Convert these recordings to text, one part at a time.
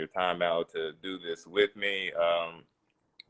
your time out to do this with me.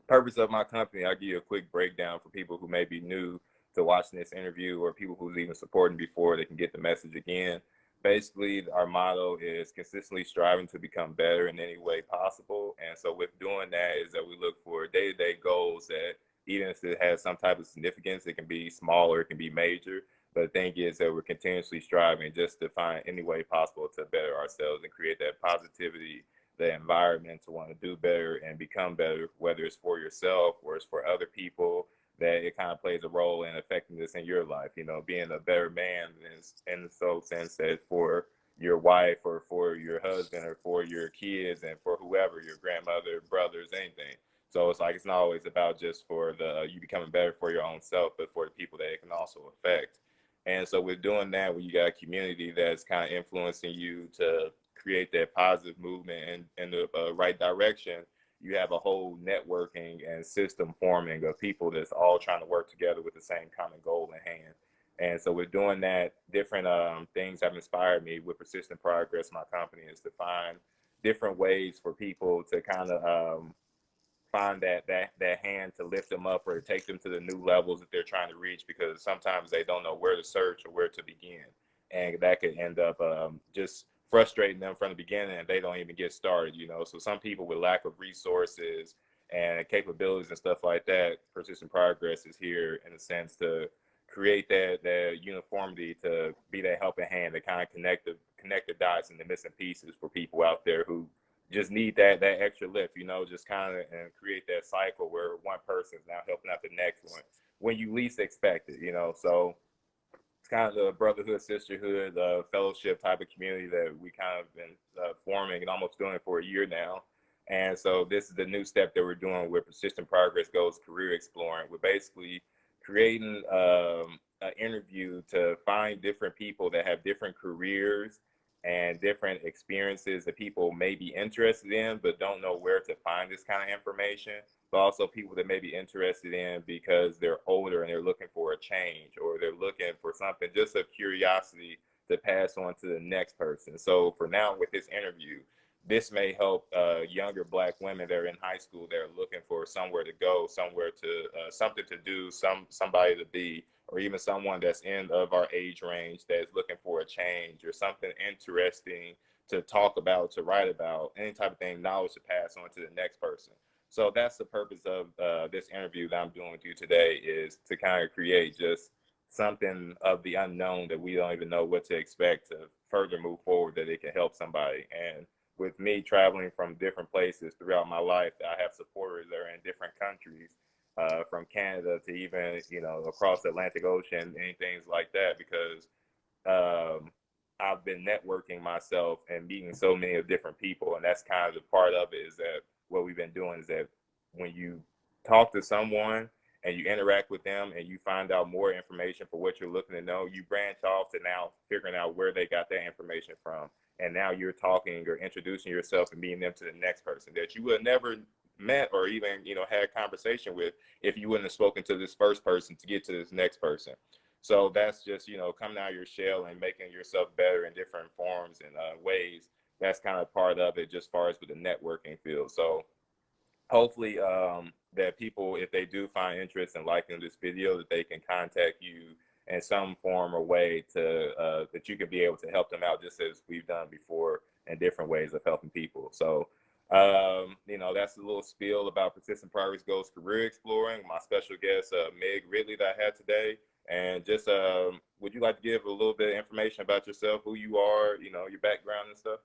Purpose of my company, I'll give you a quick breakdown for people who may be new to watching this interview or people who's even supporting before they can get the message again. Basically, our motto is consistently striving to become better in any way possible. And so with doing that is that we look for day-to-day goals that even if it has some type of significance, it can be small or it can be major. But the thing is that we're continuously striving just to find any way possible to better ourselves and create that positivity, the environment to want to do better and become better, whether it's for yourself or it's for other people, that it kind of plays a role in affecting this in your life, you know, being a better man in the so sense that for your wife or for your husband or for your kids and for whoever, your grandmother, brothers, anything. So it's like, it's not always about just for you becoming better for your own self, but for the people that it can also affect. And so with doing that, when you got a community that's kind of influencing you to create that positive movement in the right direction, you have a whole networking and system forming of people that's all trying to work together with the same common goal in hand. And so with doing that, different things have inspired me with Persistent Progress. My company is to find different ways for people to kind of find that hand to lift them up or to take them to the new levels that they're trying to reach, because sometimes they don't know where to search or where to begin, and that could end up just frustrating them from the beginning and they don't even get started, you know. So some people with lack of resources and capabilities and stuff like that, Persistent Progress is here in a sense to create that uniformity, to be that helping hand to kind of connect the dots and the missing pieces for people out there who just need that extra lift, you know, just kind of and create that cycle where one person is now helping out the next one when you least expect it, you know. So it's kind of the brotherhood, sisterhood, fellowship type of community that we kind of been forming and almost doing for a year now. And so this is the new step that we're doing where Persistent Progress goes career exploring. We're basically creating an interview to find different people that have different careers and different experiences that people may be interested in, but don't know where to find this kind of information. But also people that may be interested in because they're older and they're looking for a change, or they're looking for something, just a curiosity to pass on to the next person. So for now, with this interview, this may help younger Black women that are in high school that are looking for somewhere to go, somewhere to something to do, somebody to be, or even someone that's in of our age range that is looking for a change or something interesting to talk about, to write about, any type of thing, knowledge to pass on to the next person. So that's the purpose of this interview that I'm doing with you today, is to kind of create just something of the unknown that we don't even know what to expect to further move forward, that it can help somebody. And with me traveling from different places throughout my life, I have supporters that are in different countries, from Canada to even, you know, across the Atlantic Ocean and things like that, because I've been networking myself and meeting so many of different people. And that's kind of the part of it, is that what we've been doing is that when you talk to someone and you interact with them and you find out more information for what you're looking to know, you branch off to now figuring out where they got that information from. And now you're talking or introducing yourself and meeting them to the next person that you would have never met or even, you know, had a conversation with if you wouldn't have spoken to this first person to get to this next person. So that's just, you know, coming out of your shell and making yourself better in different forms and ways. That's kind of part of it, just as far as with the networking field. So hopefully that people, if they do find interest in liking this video, that they can contact you in some form or way to that you could be able to help them out, just as we've done before in different ways of helping people. So you know, that's a little spiel about Persistent Progress Goes Career Exploring. My special guest, Meg Ridley, that I had today. And just would you like to give a little bit of information about yourself, who you are, you know, your background and stuff?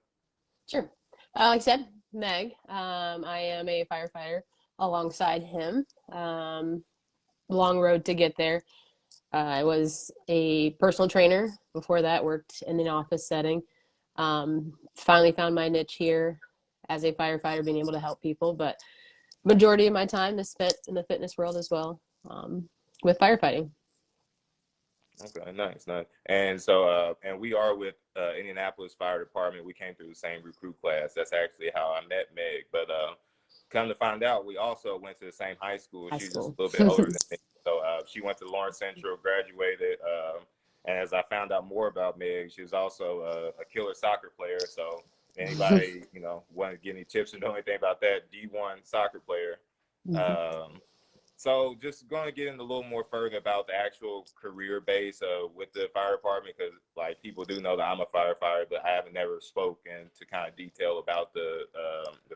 Sure. Like I said, Meg, I am a firefighter alongside him. Long road to get there. I was a personal trainer. Before that, worked in an office setting. Finally found my niche here as a firefighter, being able to help people. But majority of my time is spent in the fitness world as well, with firefighting. Okay, nice. And so, and we are with Indianapolis Fire Department. We came through the same recruit class. That's actually how I met Meg. But come to find out, we also went to the same high school. High She's just school. a little bit older than me. So she went to Lawrence Central, graduated. And as I found out more about Meg, she was also a killer soccer player. So Anybody, want to get any tips or know anything about that? D1 soccer player. Mhm. Um, so just going to get in a little more further about the actual career base with the fire department, because like people do know that I'm a firefighter, but I haven't never spoken to kind of detail about the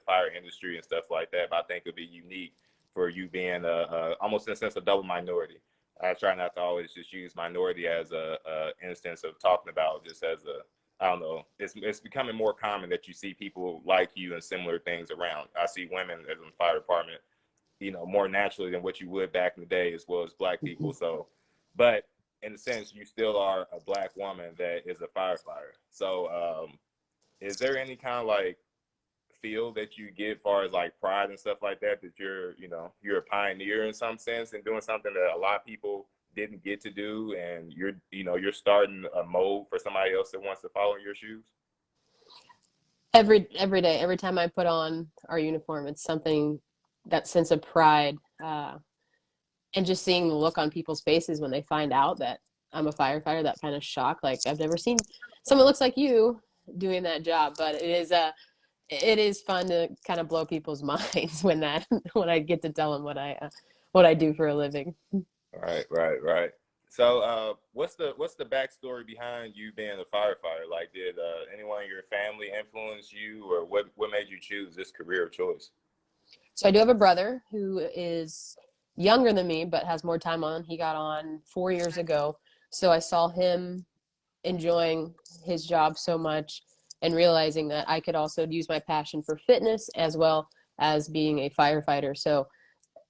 fire industry and stuff like that. But I think it'd be unique for you being almost in a sense a double minority. I try not to always just use minority as a instance of talking about just as a I don't know. It's becoming more common that you see people like you and similar things around. I see women as in the fire department, more naturally than what you would back in the day, as well as black people. So, but in a sense, you still are a black woman that is a firefighter. So, is there any kind of like feel that you get as far as like pride and stuff like that, that you're a pioneer in some sense and doing something that a lot of people didn't get to do, and you're starting a mold for somebody else that wants to follow in your shoes? Every day, every time I put on our uniform, it's something, that sense of pride, and just seeing the look on people's faces when they find out that I'm a firefighter, that kind of shock. Like, I've never seen someone looks like you doing that job, but it is fun to kind of blow people's minds when I get to tell them what I do for a living. Right, right, right. So, what's the backstory behind you being a firefighter? Like, did anyone in your family influence you, or what made you choose this career of choice? So I do have a brother who is younger than me, but has more time on. He got on 4 years ago. So I saw him enjoying his job so much and realizing that I could also use my passion for fitness as well as being a firefighter. So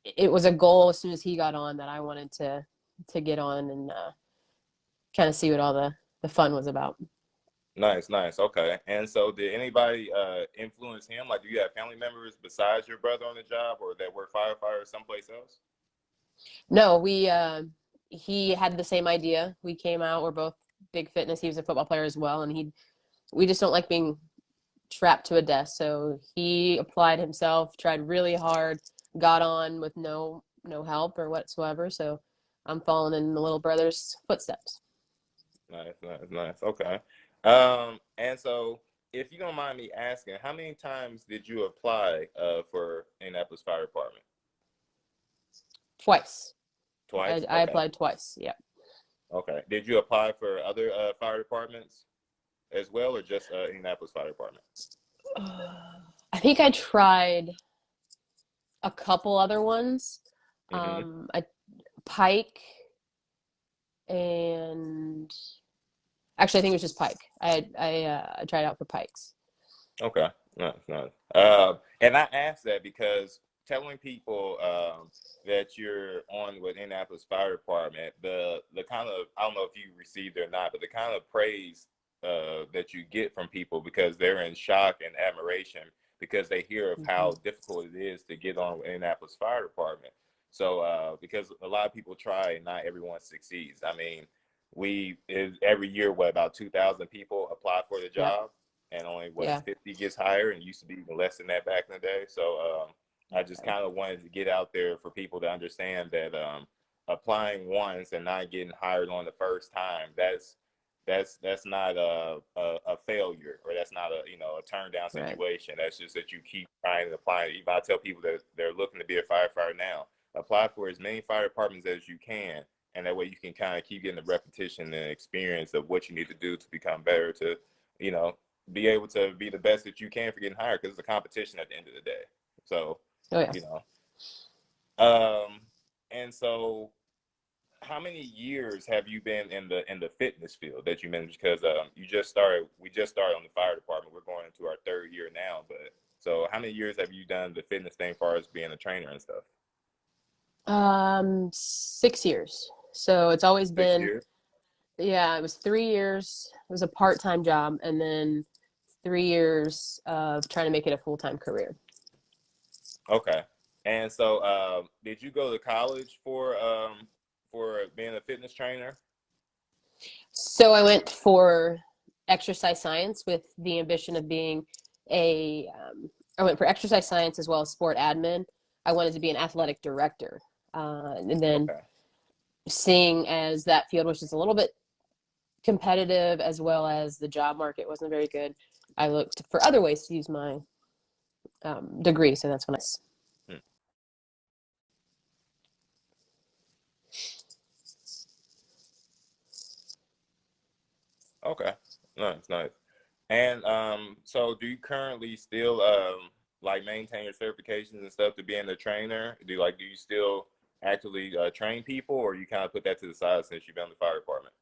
it was a goal as soon as he got on that I wanted to get on and kind of see what all the fun was about. Nice, nice. Okay. And so, did anybody influence him? Like, do you have family members besides your brother on the job, or that were firefighters someplace else? No, we he had the same idea. We came out. We're both big fitness. He was a football player as well, and he we just don't like being trapped to a desk. So he applied himself, tried really hard, got on with no help or whatsoever. So I'm following in the little brother's footsteps. Nice, nice, nice. Okay. And so, if you don't mind me asking, how many times did you apply for Indianapolis Fire Department? Twice. Twice. I Okay. applied twice. Yeah. Okay. Did you apply for other fire departments as well, or just Indianapolis Fire Department? I think I tried a couple other ones. Mm-hmm. I Pike and actually I think it was just Pike. I tried out for Pikes. Okay. Nice, nice. And I ask that because telling people that you're on with Indianapolis Fire Department, the kind of, I don't know if you received it or not, but the kind of praise that you get from people, because they're in shock and admiration because they hear of Mm-hmm. how difficult it is to get on with Indianapolis Fire Department. So because a lot of people try and not everyone succeeds. I mean, every year what about 2,000 people apply for the Yeah. job, and only what Yeah. 50 gets hired, and used to be even less than that back in the day. So I just Okay. kind of wanted to get out there for people to understand that applying once and not getting hired on the first time, that's not a failure, or that's not a turn down Right. situation. That's just that you keep trying and applying. Even I tell people that they're looking to be a firefighter now, apply for as many fire departments as you can, and that way you can kind of keep getting the repetition and experience of what you need to do to become better, to you know be able to be the best that you can for getting hired, because it's a competition at the end of the day. So, Oh yeah. you know, um, and so how many years have you been in the fitness field that you mentioned? Because we just started on the fire department. We're going into our third year now, but so how many years have you done the fitness thing as far as being a trainer and stuff? 6 years. So it's always Six been, years. yeah, it was 3 years. It was a part-time job, and then 3 years of trying to make it a full-time career. Okay. And so, did you go to college for being a fitness trainer? So I went for exercise science with the ambition of being a, I went for exercise science as well as sport admin. I wanted to be an athletic director. And then Okay. seeing as that field was just a little bit competitive as well as the job market wasn't very good, I looked for other ways to use my degree. So that's when Hmm. Okay, nice, nice. And so do you currently still like maintain your certifications and stuff to being a trainer? Do you still actively train people, or you kind of put that to the side since you've been in the fire department?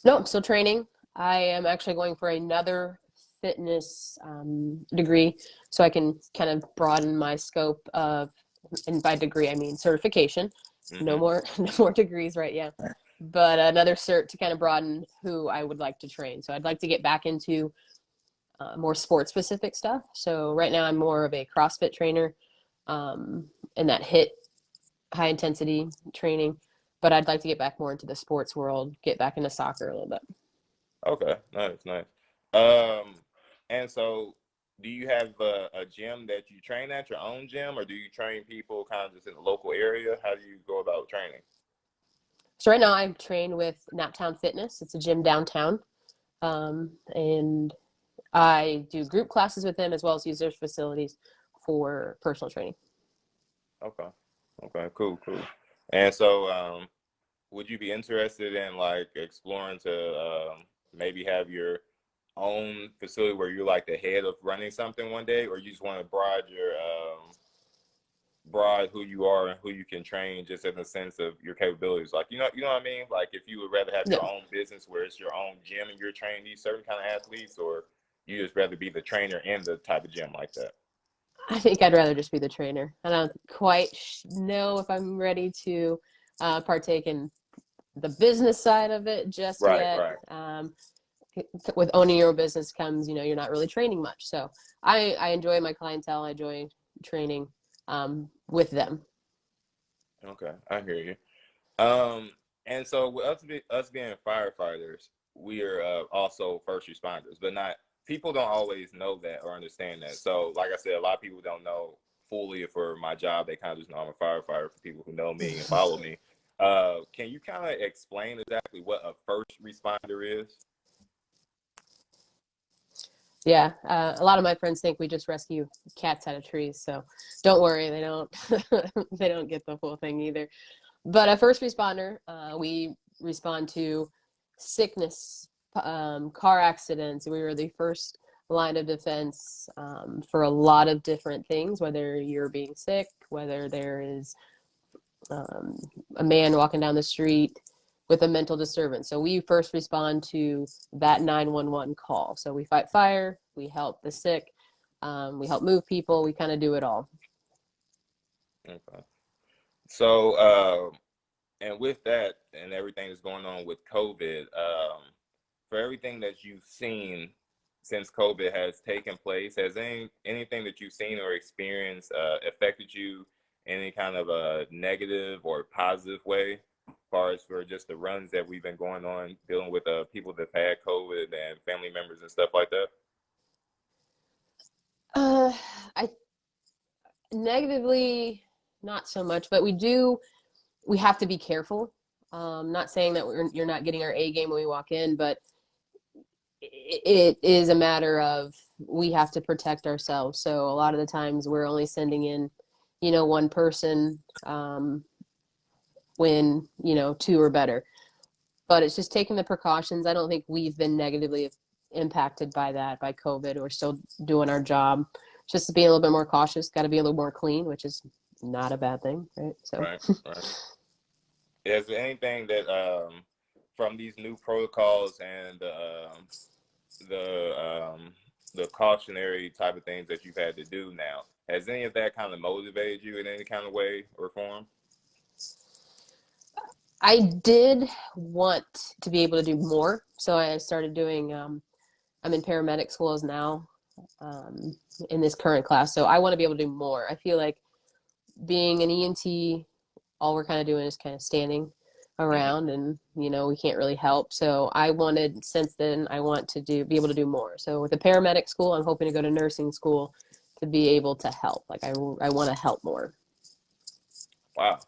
no, I'm still training. I am actually going for another fitness degree so I can kind of broaden my scope of, and by degree I mean certification. No Mm-hmm. more no more degrees right now, but another cert to kind of broaden who I would like to train. So I'd like to get back into more sports specific stuff. So right now I'm more of a CrossFit trainer, and that hit high intensity training. But I'd like to get back more into the sports world, get back into soccer a little bit. Okay, nice, nice. Um, and so do you have a gym that you train at, your own gym, or do you train people kind of just in the local area? How do you go about training? So right now I'm trained with Naptown Fitness. It's a gym downtown, and I do group classes with them as well as use their facilities for personal training. Okay, okay, cool, cool. And so, would you be interested in like exploring to maybe have your own facility where you're like the head of running something one day, or you just want to broad who you are and who you can train just in the sense of your capabilities? Like you know what I mean? Like if you would rather have Yeah, your own business where it's your own gym and you're training these certain kind of athletes, or you just rather be the trainer in the type of gym like that? I think I'd rather just be the trainer. I don't quite know if I'm ready to partake in the business side of it just Right, yet. right. With owning your own business comes, you're not really training much. So I enjoy my clientele. I enjoy training with them. Okay, I hear you. Um, and so with us being firefighters, we are also first responders, but not people don't always know that or understand that. So, like I said, a lot of people don't know fully for my job. They kind of just know I'm a firefighter. For people who know me and follow me, can you kind of explain exactly what a first responder is? Yeah, a lot of my friends think we just rescue cats out of trees. So don't worry, they don't they don't get the full thing either. But a first responder, we respond to sickness, car accidents. We were the first line of defense for a lot of different things, whether you're being sick, whether there is um, a man walking down the street with a mental disturbance. So we first respond to that 911 call. So we fight fire, we help the sick, we help move people, we kind of do it all. Okay. So, and with that and everything that's going on with COVID, for everything that you've seen since COVID has taken place, has anything that you've seen or experienced affected you in any kind of a negative or positive way, as far as for just the runs that we've been going on dealing with people that had COVID and family members and stuff like that? Uh, I negatively, not so much, but we have to be careful. Not saying that you're not getting our A game when we walk in, but it is a matter of we have to protect ourselves. So a lot of the times we're only sending in, one person when, two or better. But it's just taking the precautions. I don't think we've been negatively impacted by that, by COVID. We're still doing our job. Just to be a little bit more cautious, got to be a little more clean, which is not a bad thing, right? So, Right, right. Is there anything that from these new protocols and the the cautionary type of things that you've had to do now, has any of that kind of motivated you in any kind of way or form? I did want to be able to do more. So I started doing, I'm in paramedic schools now um, in this current class. So I want to be able to do more. I feel like being an EMT, all we're kind of doing is kind of standing Hmm. around and, we can't really help. So I wanted, since then, I want to be able to do more. So with the paramedic school, I'm hoping to go to nursing school to be able to help. Like I want to help more. Wow.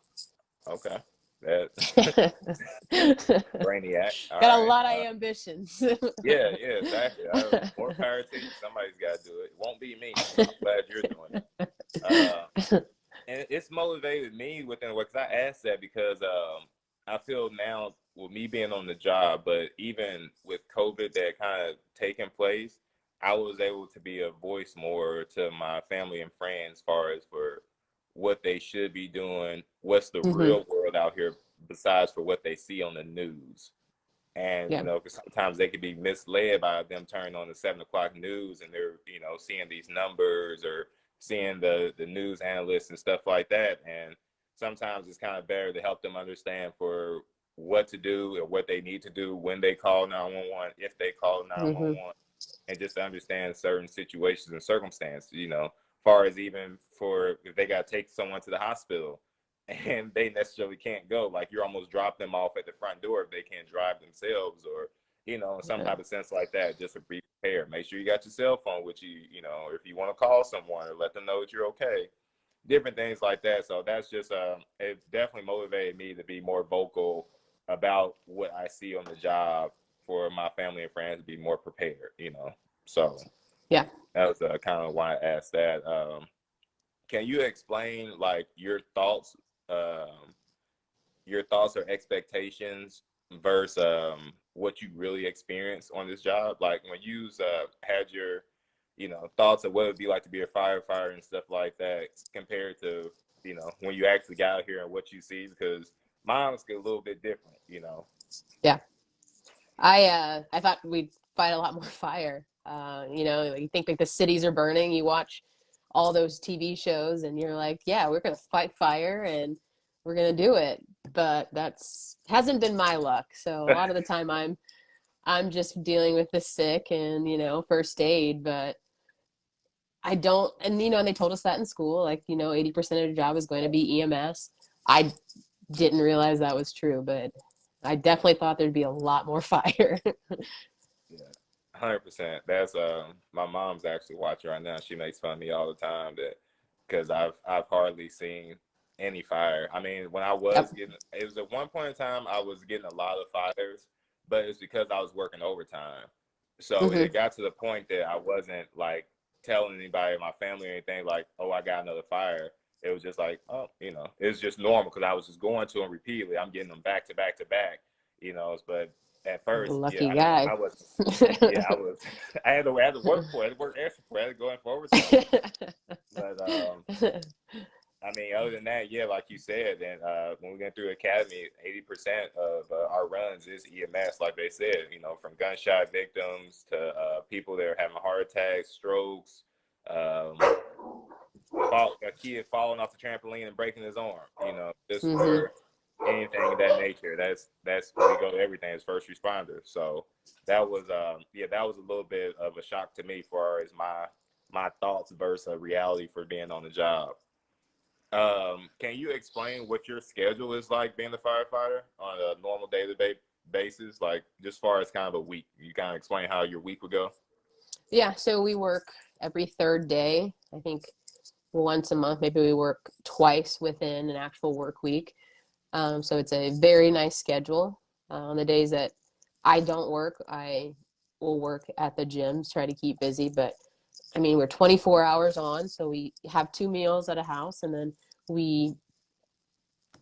Okay. That brainiac. All Got a right. lot of ambitions. Yeah, yeah, exactly. More power to you. Somebody's got to do it. It won't be me. So I'm glad you're doing it. And it's motivated me within what, because I asked that because I feel now with me being on the job, but even with COVID that kind of taking place, I was able to be a voice more to my family and friends as far as for what they should be doing, what's the Hmm. real world out here besides for what they see on the news. And Yeah. because sometimes they could be misled by them turning on the 7 o'clock news and they're seeing these numbers or seeing the news analysts and stuff like that. And sometimes it's kind of better to help them understand for what to do or what they need to do when they call 911, if they call Hmm. 911, and just to understand certain situations and circumstances. Far as even for if they got to take someone to the hospital and they necessarily can't go, like you're almost drop them off at the front door if they can't drive themselves, or some Yeah. type of sense like that, just to be prepared. Make sure you got your cell phone with you, if you want to call someone or let them know that you're okay, different things like that. So that's just it definitely motivated me to be more vocal about what I see on the job for my family and friends to be more prepared. So Yeah. that was kind of why I asked that. Can you explain like um, your thoughts or expectations versus what you really experienced on this job? Like when you had your, thoughts of what it would be like to be a firefighter and stuff like that, compared to, when you actually got out here and what you see, because mine was a little bit different. Yeah. I thought we'd fight a lot more fire. Like you think like the cities are burning, you watch all those TV shows and you're like, yeah, we're gonna fight fire and we're gonna do it. But that's hasn't been my luck. So a lot of the time I'm just dealing with the sick and, first aid, but I don't, and they told us that in school, like, 80% of your job is going to be EMS. I didn't realize that was true, but I definitely thought there'd be a lot more fire. Yeah, 100%. That's my mom's actually watching right now. She makes fun of me all the time that because I've hardly seen any fire. I mean, when I was Yep. getting, it was at one point in time I was getting a lot of fires, but it's because I was working overtime. So Hmm. it got to the point that I wasn't like telling anybody in my family or anything like, oh, I got another fire. It was just like, oh, it's just normal because I was just going to them repeatedly. I'm getting them back to back to back. But at first, yeah, Lucky I mean, guy. I was, yeah, I was, I had to work for it, I had to work extra for it, I had to go in for overtime. But I mean, other than that, yeah, like you said, and when we went through academy, 80% of our runs is EMS, like they said, from gunshot victims to people that are having heart attacks, strokes, um, a kid falling off the trampoline and breaking his arm, just Hmm. for anything of that nature. That's we go to everything as first responders. So that was that was a little bit of a shock to me far as my thoughts versus reality for being on the job. Can you explain what your schedule is like being a firefighter on a normal day-to-day basis? Like just far as kind of a week, you kind of explain how your week would go. Yeah, so we work every third day. I think once a month, maybe we work twice within an actual work week. So it's a very nice schedule. On the days that I don't work, I will work at the gym to try to keep busy. But I mean, we're 24 hours on, so we have two meals at a house, and then we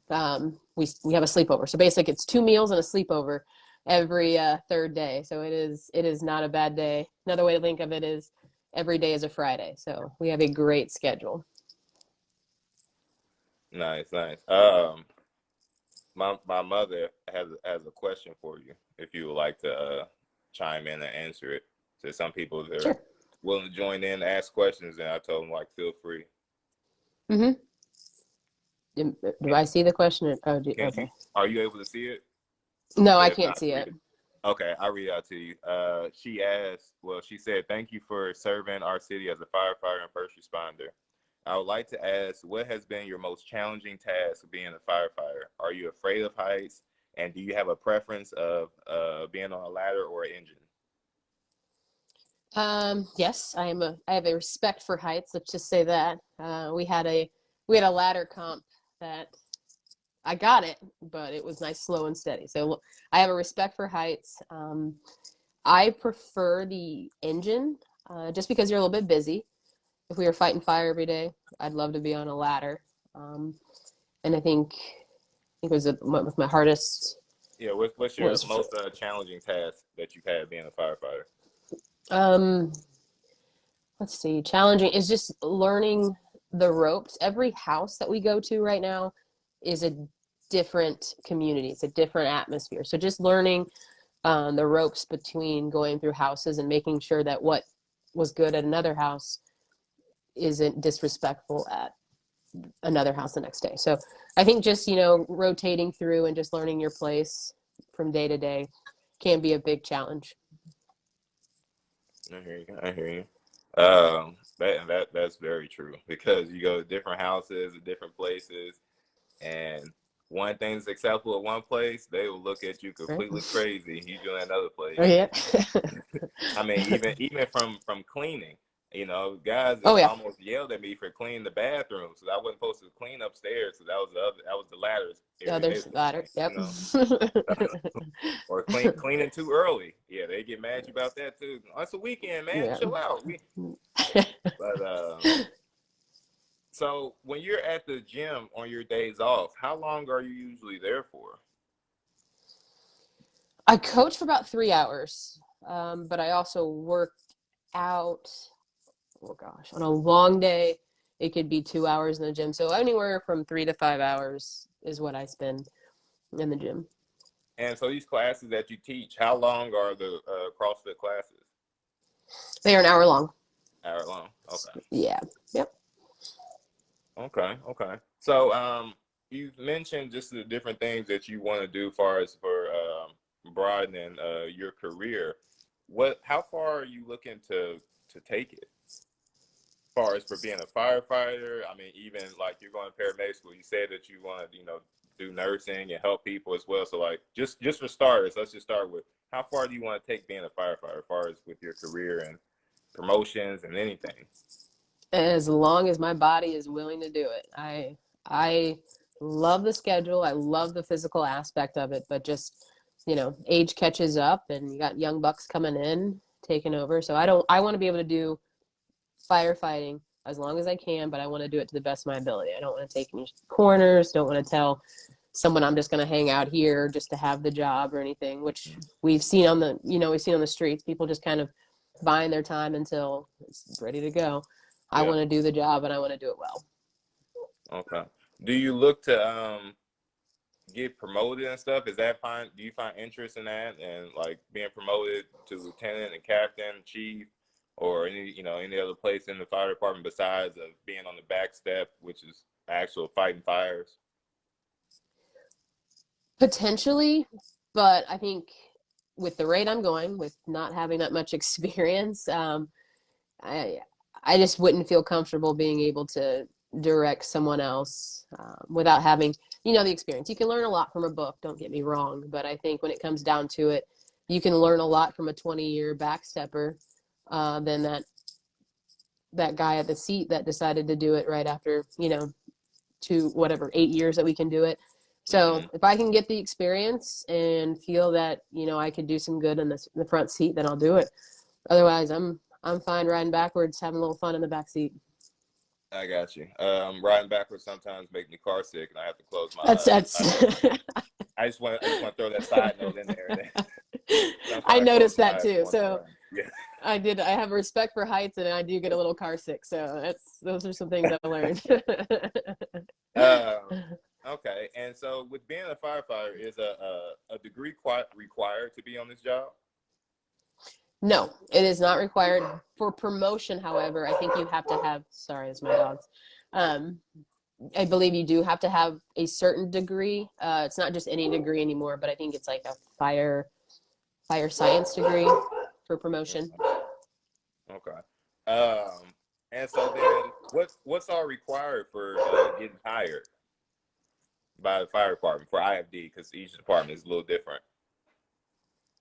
we have a sleepover. So basically, it's two meals and a sleepover every third day. So it is not a bad day. Another way to think of it is every day is a Friday. So we have a great schedule. Nice, nice. My mother has a question for you. If you would like to chime in and answer it. So some people that are Sure. willing to join in, ask questions, and I told them like feel free. Mm-hmm. Do I see the question? Oh, Can you okay. are you able to see it? No, I If can't not, see read it. it. Okay, I'll read it out to you. She asked, well, she said, thank you for serving our city as a firefighter and first responder. I would like to ask, what has been your most challenging task of being a firefighter? Are you afraid of heights? And do you have a preference of being on a ladder or an engine? Yes, I have a respect for heights. Let's just say that. We had a ladder comp that I got it, but it was nice, slow and steady. So I have a respect for heights. I prefer the engine, just because you're a little bit busy. If we were fighting fire every day, I'd love to be on a ladder. And I think it was with my hardest Yeah, what's your was most challenging task that you've had being a firefighter? um let's see, challenging is just learning the ropes. Every house that we go to right now is a different community. It's a different atmosphere. So just learning the ropes between going through houses and making sure that what was good at another house isn't disrespectful at another house the next day. So I think just, rotating through and just learning your place from day to day can be a big challenge. I hear you. I hear you. That's very true because you go to different houses, different places, and one thing's acceptable at one place, they will look at you Right? completely crazy. You do it in another Oh, place. yeah. I mean, even from cleaning, guys Oh, have yeah. almost yelled at me for cleaning the bathroom, so I wasn't supposed to clean upstairs. So that was the ladders The area they others was gonna ladder. clean, Yep. or cleaning too early. Yeah, they get mad at you about that too. Oh, it's a weekend, man. Yeah. Chill out. But so when you're at the gym on your days off, how long are you usually there for? I coach for about 3 hours, but I also work out. Oh gosh, on a long day, it could be 2 hours in the gym. So anywhere from 3 to 5 hours is what I spend in the gym. And so these classes that you teach, how long are the CrossFit classes? They are an hour long. Hour long. Okay. Yeah. Yep. Okay. Okay. So you've mentioned just the different things that you want to do for broadening your career. How far are you looking to take it? As far as for being a firefighter, I mean, even like you're going to paramedic school, you said that you want to, do nursing and help people as well. So like just for starters, let's just start with how far do you want to take being a firefighter as far as with your career and promotions and anything? As long as my body is willing to do it. I love the schedule. I love the physical aspect of it, but just, age catches up and you got young bucks coming in, taking over. So I want to be able to do firefighting as long as I can, but I want to do it to the best of my ability. I don't want to take any corners, don't want to tell someone I'm just going to hang out here just to have the job or anything, which we've seen on the streets. People just kind of buying their time until it's ready to go. I Yeah. want to do the job and I want to do it well. Okay. Do you look to get promoted and stuff? Is that fine? Do you find interest in that and like being promoted to lieutenant and captain, chief, or any other place in the fire department besides of being on the back step, which is actual fighting fires? Potentially, but I think with the rate I'm going, with not having that much experience, I I just wouldn't feel comfortable being able to direct someone else without having, the experience. You can learn a lot from a book, don't get me wrong, but I think when it comes down to it, you can learn a lot from a 20-year backstepper than that guy at the seat that decided to do it right after, to whatever 8 years that we can do it. So Mm-hmm. if I can get the experience and feel that I could do some good in the front seat, then I'll do it. Otherwise, I'm fine riding backwards, having a little fun in the back seat. I got you. Riding backwards sometimes make me car sick, and I have to close my That's eyes. that's. I just want to throw that side note in there. I Sometimes I close noticed my that eyes too. once in a So while. Yeah. I have respect for heights, and I do get a little car sick. So those are some things I learned. Um, okay. And so, with being a firefighter, is a degree quite required to be on this job? No, it is not required for promotion. However, I think you have to have. Sorry, it's my dogs. Um, I believe you do have to have a certain degree. It's not just any degree anymore, but I think it's like a fire science degree for promotion. Okay. And so then, what's all required for getting hired by the fire department for IFD? Because each department is a little different.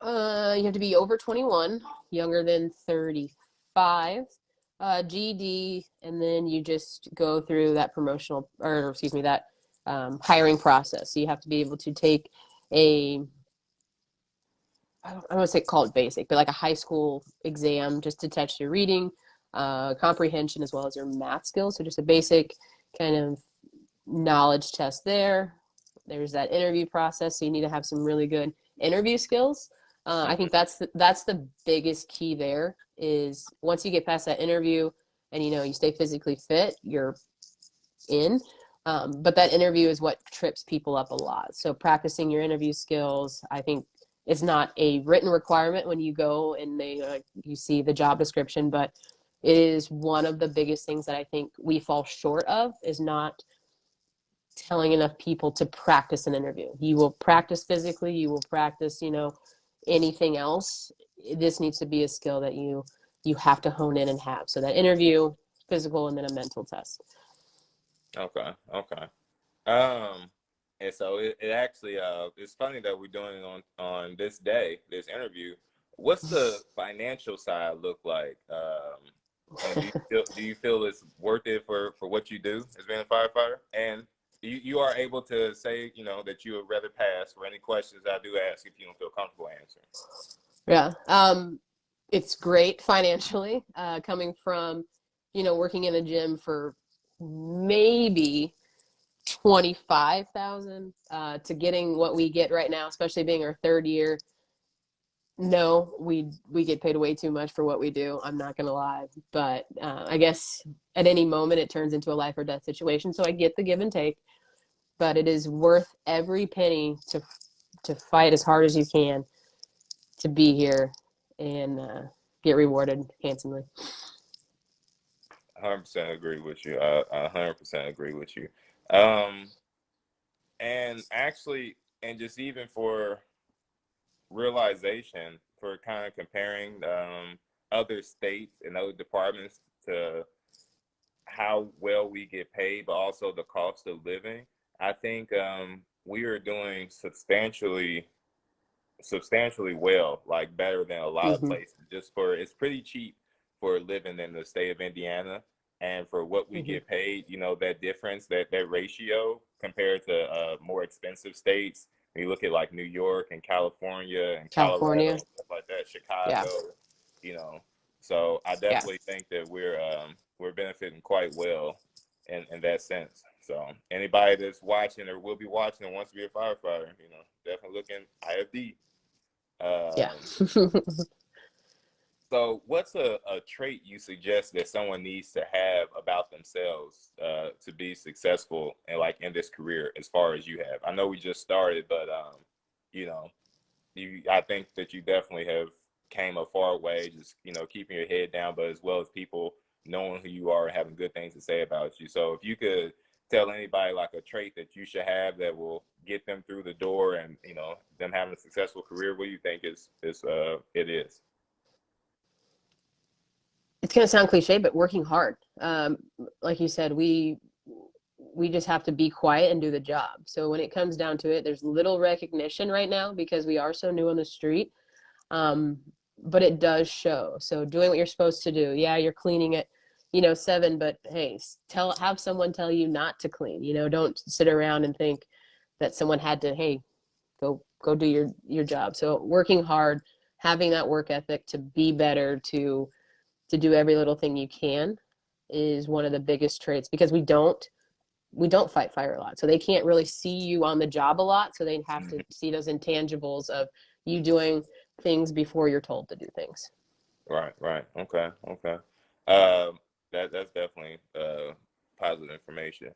You have to be over 21, younger than 35, GED, and then you just go through that promotional, or excuse me, that hiring process. So you have to be able to take a, I don't want to say call it basic, but like a high school exam just to test your reading, comprehension, as well as your math skills. So just a basic kind of knowledge test there. There's that interview process. So you need to have some really good interview skills. I think that's the biggest key there is once you get past that interview and, you know, you stay physically fit, you're in. But that interview is what trips people up a lot. So practicing your interview skills, I think it's not a written requirement when you go and you see the job description, but it is one of the biggest things that I think we fall short of is not telling enough people to practice an interview. You will practice physically, you will practice, you know, anything else. This needs to be a skill that you have to hone in and have. So that interview, physical, and then a mental test. Okay. And so it actually it's funny that we're doing it on this day, this interview. What's the financial side look like? And do you feel it's worth it for what you do as being a firefighter? And you are able to say, you know, that you would rather pass for any questions I do ask if you don't feel comfortable answering. Yeah. It's great financially, coming from, you know, working in a gym for maybe 25,000 to getting what we get right now, especially being our third year. No, we get paid way too much for what we do. I'm not gonna lie, but I guess at any moment it turns into a life or death situation. So I get the give and take, but it is worth every penny to fight as hard as you can to be here and get rewarded handsomely. 100% agree with you. I 100% agree with you. Um, and actually, and just even for realization, for kind of comparing other states and other departments to how well we get paid, but also the cost of living, I think we are doing substantially well, like better than a lot of Mm-hmm. places. Just for it's pretty cheap for living in the state of Indiana, and for what we Mm-hmm. get paid, you know, that difference, that ratio compared to more expensive states. When you look at like New York and California and Colorado California. and stuff like that, Yeah. Chicago, you know. So I Yeah. definitely think that we're benefiting quite well in that sense. So anybody that's watching or will be watching and wants to be a firefighter, you know, definitely looking IFD. Yeah. Um, so what's a trait you suggest that someone needs to have about themselves to be successful and like in this career as far as you have? I know we just started, but you know, I think that you definitely have came a far way, just, you know, keeping your head down, but as well as people knowing who you are and having good things to say about you. So if you could tell anybody like a trait that you should have that will get them through the door and, you know, them having a successful career, what do you think it is? It's going to sound cliche, but working hard. Like you said, we just have to be quiet and do the job. So when it comes down to it, there's little recognition right now because we are so new on the street. Um, but it does show. So doing what you're supposed to do. Yeah, you're cleaning at, you know, 7, but hey, have someone tell you not to clean. You know, don't sit around and think that someone had to, hey, go do your job. So working hard, having that work ethic to be better, to do every little thing you can is one of the biggest traits because we don't fight fire a lot. So they can't really see you on the job a lot. So they have to see those intangibles of you doing things before you're told to do things. Right. Okay. Um, that's definitely positive information.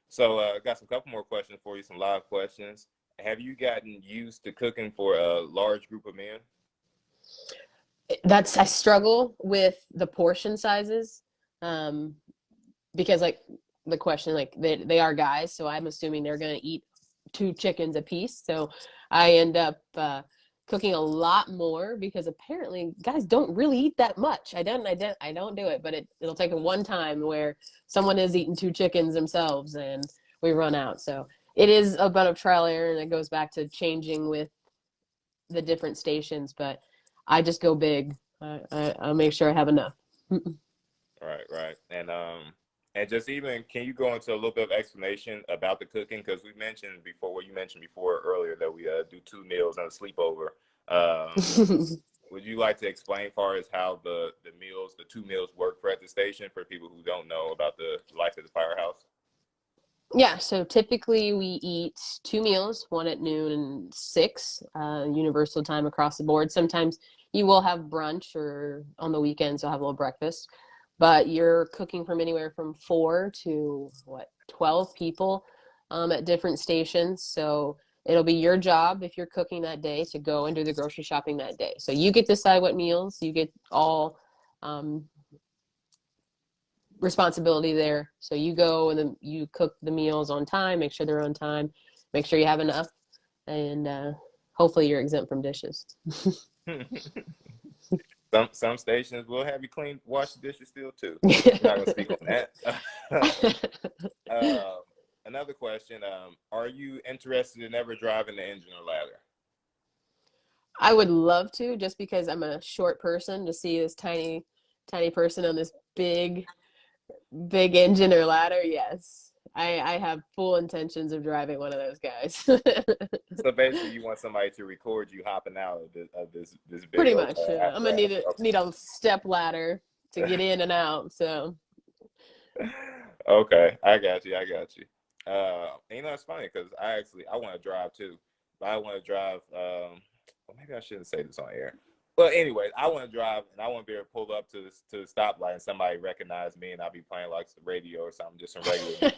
So I got some couple more questions for you, some live questions. Have you gotten used to cooking for a large group of men? I struggle with the portion sizes, um, because like the question, like they are guys, so I'm assuming they're gonna eat 2 chickens a piece. So I end up cooking a lot more because apparently guys don't really eat that much. I don't do it, but it'll take a one time where someone is eating 2 chickens themselves and we run out. So it is a bit of trial error, and it goes back to changing with the different stations. But I just go big. I'll make sure I have enough. Right. And And just even, can you go into a little bit of explanation about the cooking? Because you mentioned before earlier that we do 2 meals and a sleepover. Um, would you like to explain far as how the 2 meals work for at the station for people who don't know about the life at the firehouse? Yeah, so typically we eat 2 meals, one at noon and 6, universal time across the board. Sometimes you will have brunch, or on the weekends you'll have a little breakfast, but you're cooking from anywhere from 4 to 12 people at different stations. So it'll be your job, if you're cooking that day, to go and do the grocery shopping that day. So you get to decide what meals, you get all um, responsibility there. So you go and then you cook the meals on time, make sure they're on time, make sure you have enough, and hopefully you're exempt from dishes. Some stations will have you wash the dishes still too. We're not gonna speak on that. uh, Another question: are you interested in ever driving the engine or ladder? I would love to, just because I'm a short person, to see this tiny, tiny person on this big, big engine or ladder. Yes, I have full intentions of driving one of those guys. So basically, you want somebody to record you hopping out of this big Pretty old much. I'm gonna apparatus. need a step ladder to get in and out. So Okay, I got you. And it's funny because I want to drive too, but I want to drive. Well, maybe I shouldn't say this on air. Well, anyway, I want to drive and I want to be able to pull up to the stoplight and somebody recognize me and I'll be playing like the radio or something, just some regular music.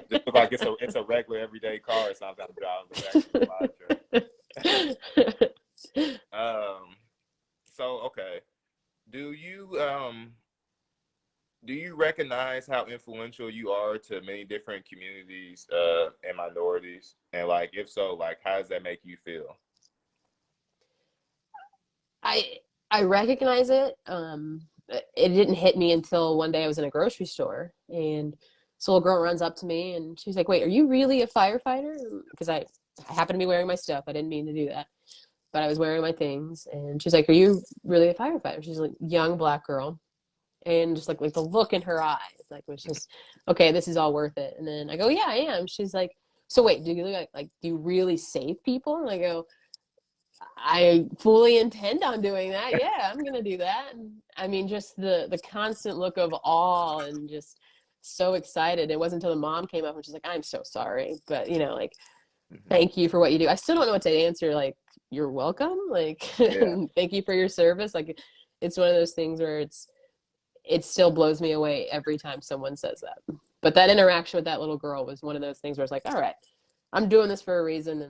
Just look like it's a regular everyday car or something I'm driving, but it's actually a live truck. So okay, do you do you recognize how influential you are to many different communities and minorities? And like, if so, like, how does that make you feel? I I recognize it. It didn't hit me until one day I was in a grocery store, and this little girl runs up to me and she's like, "Wait, are you really a firefighter?" Because I happened to be wearing my stuff. I didn't mean to do that, but I was wearing my things, and she's like, "Are you really a firefighter?" She's like, young black girl, and just like the look in her eyes, like, was just, okay, this is all worth it. And then I go, "Yeah, I am." She's like, "So wait, do you like do you really save people?" And I go, "I fully intend on doing that. Yeah, I'm gonna do that." And I mean, just the constant look of awe and just so excited. It wasn't until the mom came up and she's like, "I'm so sorry, but like, Hmm. thank you for what you do." I still don't know what to answer. Like, "You're welcome." Like, Yeah, thank you for your service. Like, it's one of those things where it still blows me away every time someone says that. But that interaction with that little girl was one of those things where it's like, all right, I'm doing this for a reason,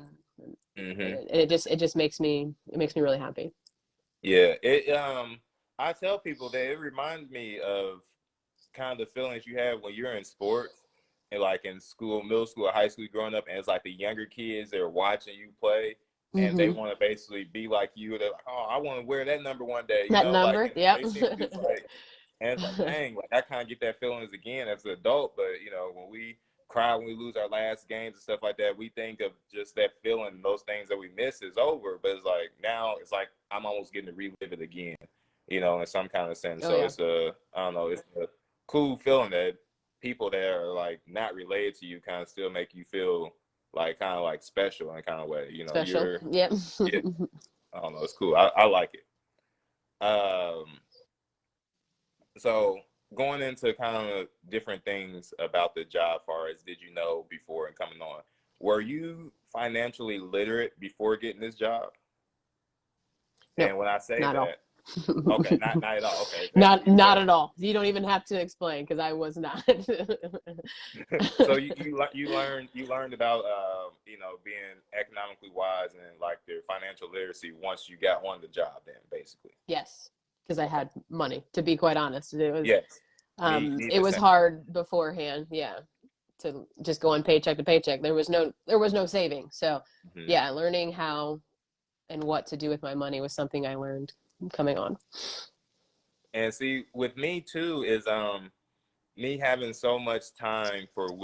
hmm, and it just makes me really happy. yeah. I tell people that it reminds me of kind of the feelings you have when you're in sports and like in school, middle school, or high school, growing up, and it's like the younger kids that are watching you play. And they Mm-hmm. want to basically be like you. They're like, "Oh, I want to wear that number one day," That Like, number, and yep. they seem just like, and it's like, dang, like I kind of get that feelings again as an adult. But when we cry when we lose our last games and stuff like that, we think of just that feeling, those things that we miss is over. But it's like now, it's like I'm almost getting to relive it again, in some kind of sense. Oh So yeah, it's I don't know, it's a cool feeling that people that are like not related to you kind of still make you feel like kind of like special in a kind of way. special. You're Yep. yeah, I don't know, it's cool. I like it. Um, so going into kind of different things about the job, far as did you know before and coming on, were you financially literate before getting this job? Nope, And when I say not at all. that, okay, not at all. Okay, Not at all. You don't even have to explain, because I was not. so you learned about being economically wise and like their financial literacy once you got on the job, then basically. Yes, because I Okay. had money. To be quite honest, Yes. Me it the was same. hard beforehand. Yeah, to just go on paycheck to paycheck. There was no saving. So Hmm. yeah, learning how and what to do with my money was something I learned coming on. And see, with me too is me having so much time from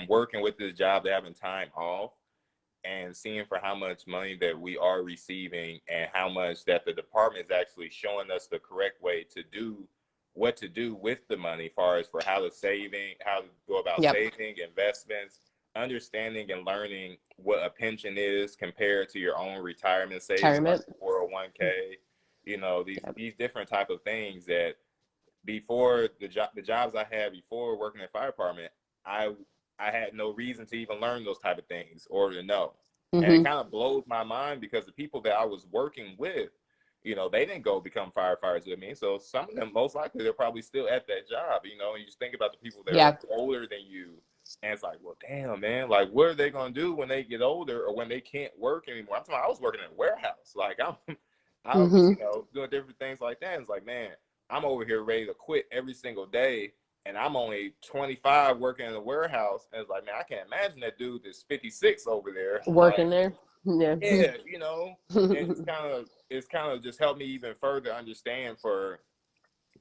working with this job to having time off and seeing for how much money that we are receiving and how much that the department is actually showing us the correct way to do what to do with the money, as far as for how to go about Yep. saving, investments, understanding and learning what a pension is compared to your own retirement savings, like Retirement. 401k, Yep. these different type of things that before the jobs I had before working in the fire department, I I had no reason to even learn those type of things or to know. And it Mm-hmm. kind of blows my mind because the people that I was working with, they didn't go become firefighters with me. So some of them, most likely, they're probably still at that job, and you just think about the people that are Yeah. older than you. And it's like, well, damn, man, like, what are they going to do when they get older or when they can't work anymore? I'm talking about, I was working in a warehouse. Like, I was, Mm-hmm. doing different things like that. It's like, man, I'm over here ready to quit every single day. And I'm only 25 working in a warehouse. And it's like, man, I can't imagine that dude that's 56 over there. Working Like, there. Yeah. yeah, and it's kind of just helped me even further understand for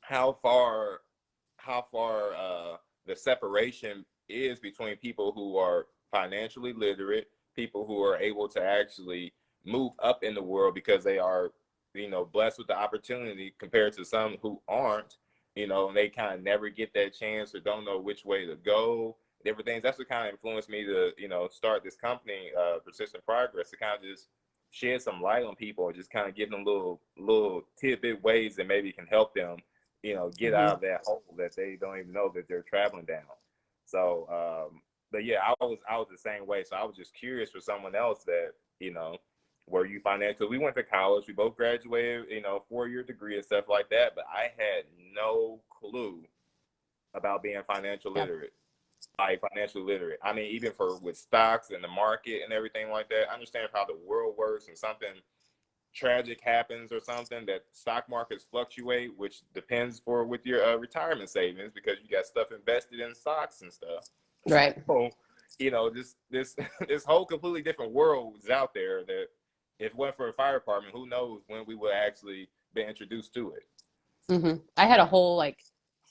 how far the separation is between people who are financially literate, people who are able to actually move up in the world because they are, blessed with the opportunity compared to some who aren't, and they kind of never get that chance or don't know which way to go. Different things. That's what kind of influenced me to, start this company, Persistent Progress, to kind of just shed some light on people and just kind of give them little tidbit ways that maybe can help them, get Mm-hmm. out of that hole that they don't even know that they're traveling down. So, but yeah, I was the same way. So I was just curious for someone else that, were you financial? We went to college, we both graduated, 4-year degree and stuff like that, but I had no clue about being financial Yeah. literate. Like financially literate. I mean, even for with stocks and the market and everything like that, I understand how the world works and something tragic happens or something that stock markets fluctuate, which depends with your retirement savings because you got stuff invested in stocks and stuff. Right. So, this this whole completely different world is out there that if it went for a fire department, who knows when we would actually be introduced to it. Mm-hmm. I had a whole like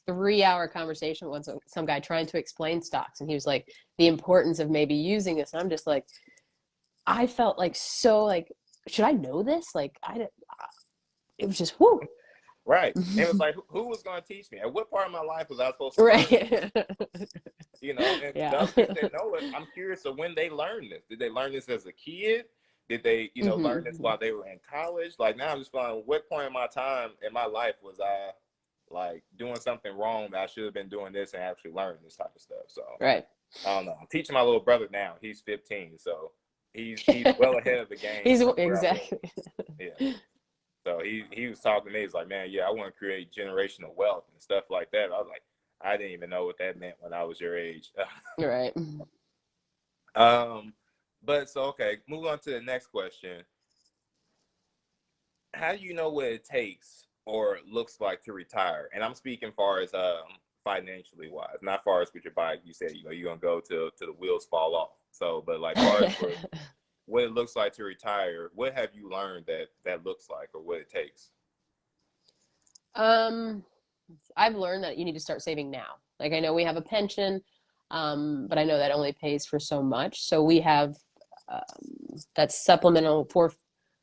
3-hour conversation with some guy trying to explain stocks, and he was like the importance of maybe using this, and I'm just like, I felt like so like, should I know this? Like it was just whoo. Right. And it was like, who was going to teach me? At what part of my life was I supposed to learn this? Right. And the Yeah. other people that know it, I'm curious of when they learned this. Did they learn this as a kid? Did they, learn this Mm-hmm. while they were in college? Like now I'm just finding what point in my time in my life was I like doing something wrong that I should have been doing this and actually learning this type of stuff. So Right. I don't know. I'm teaching my little brother now. He's 15. So he's well ahead of the game He's from where I was. exactly. Yeah. So he was talking to me. He's like, man, yeah, I want to create generational wealth and stuff like that. I was like, I didn't even know what that meant when I was your age. Right. um, but so okay, move on to the next question. How do you know what it takes or looks like to retire? And I'm speaking far as financially wise, not far as with your bike. You said you're gonna go till the wheels fall off. So, but like far as for what it looks like to retire, what have you learned that looks like or what it takes? um, I've learned that you need to start saving now. Like I know we have a pension, but I know that only pays for so much. So we have that supplemental